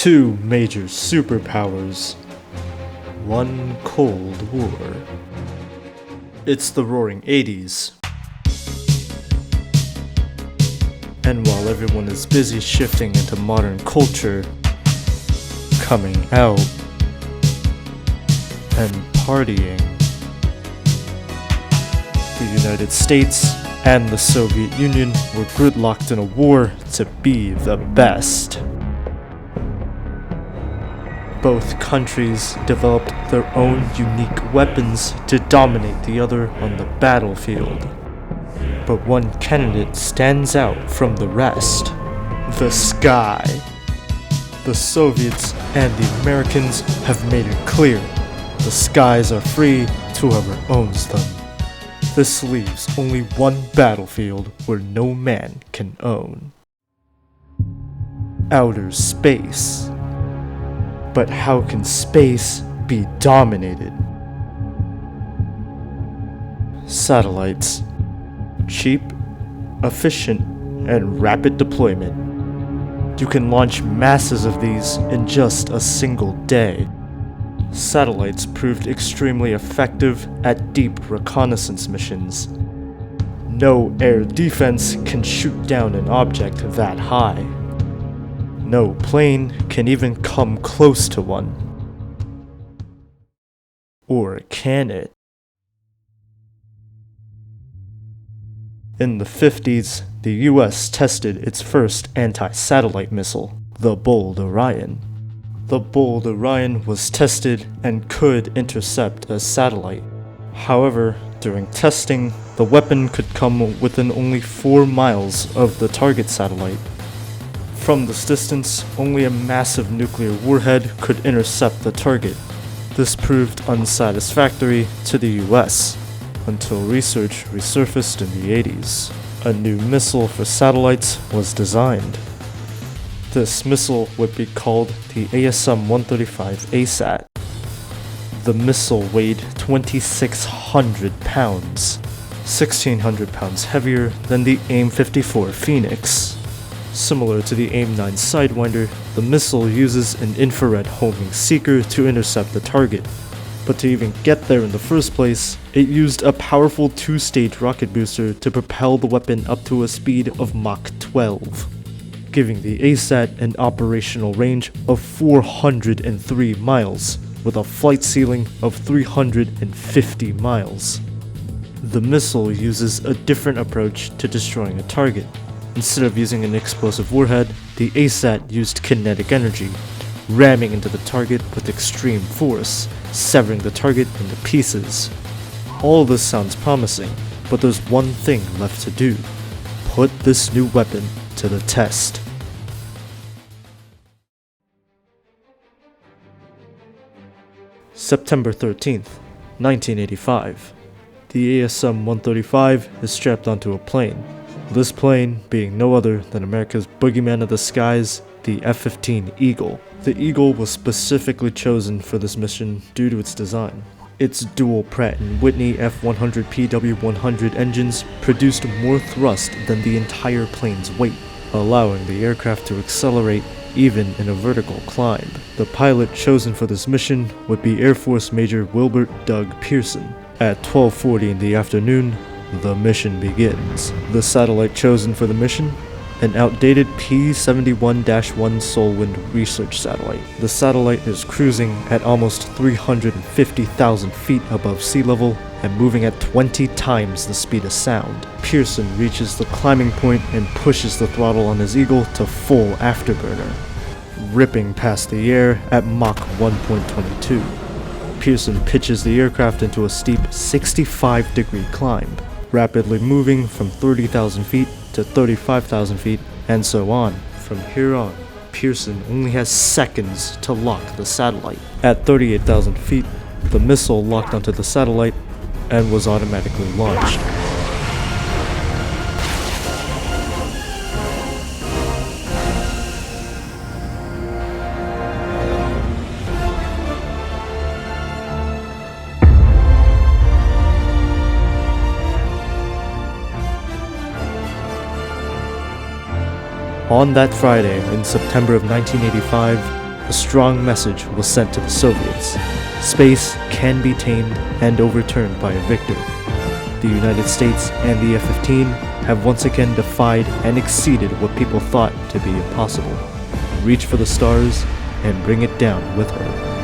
Two major superpowers. One Cold War. It's the roaring 80s. And while everyone is busy shifting into modern culture, coming out, and partying, the United States and the Soviet Union were gridlocked in a war to be the best. Both countries developed their own unique weapons to dominate the other on the battlefield. But one candidate stands out from the rest: the sky. The Soviets and the Americans have made it clear the skies are free to whoever owns them. This leaves only one battlefield where no man can own: outer space. But how can space be dominated? Satellites. Cheap, efficient, and rapid deployment. You can launch masses of these in just a single day. Satellites proved extremely effective at deep reconnaissance missions. No air defense can shoot down an object that high. No plane can even come close to one. Or can it? In the 50s, the US tested its first anti-satellite missile, the Bold Orion. The Bold Orion was tested and could intercept a satellite. However, during testing, the weapon could come within only 4 miles of the target satellite. From this distance, only a massive nuclear warhead could intercept the target. This proved unsatisfactory to the US, until research resurfaced in the 80s. A new missile for satellites was designed. This missile would be called the ASAT-135 ASAT. The missile weighed 2,600 pounds, 1,600 pounds heavier than the AIM-54 Phoenix. Similar to the AIM-9 Sidewinder, the missile uses an infrared homing seeker to intercept the target. But to even get there in the first place, it used a powerful 2-stage rocket booster to propel the weapon up to a speed of Mach 12, giving the ASAT an operational range of 403 miles, with a flight ceiling of 350 miles. The missile uses a different approach to destroying a target. Instead of using an explosive warhead, the ASAT used kinetic energy, ramming into the target with extreme force, severing the target into pieces. All this sounds promising, but there's one thing left to do: put this new weapon to the test. September 13th, 1985. The ASM-135 is strapped onto a plane. This plane being no other than America's boogeyman of the skies, the F-15 Eagle. The Eagle was specifically chosen for this mission due to its design. Its dual Pratt & Whitney F100 PW100 engines produced more thrust than the entire plane's weight, allowing the aircraft to accelerate even in a vertical climb. The pilot chosen for this mission would be Air Force Major Wilbert Doug Pearson. At 12:40 in the afternoon, the mission begins. The satellite chosen for the mission? An outdated P-71-1 Solwind research satellite. The satellite is cruising at almost 350,000 feet above sea level and moving at 20 times the speed of sound. Pearson reaches the climbing point and pushes the throttle on his Eagle to full afterburner, ripping past the air at Mach 1.22. Pearson pitches the aircraft into a steep 65-degree climb, rapidly moving from 30,000 feet to 35,000 feet, and so on. From here on, Pearson only has seconds to lock the satellite. At 38,000 feet, the missile locked onto the satellite and was automatically launched. On that Friday in September of 1985, a strong message was sent to the Soviets. Space can be tamed and overturned by a victor. The United States and the F-15 have once again defied and exceeded what people thought to be impossible. Reach for the stars and bring it down with her.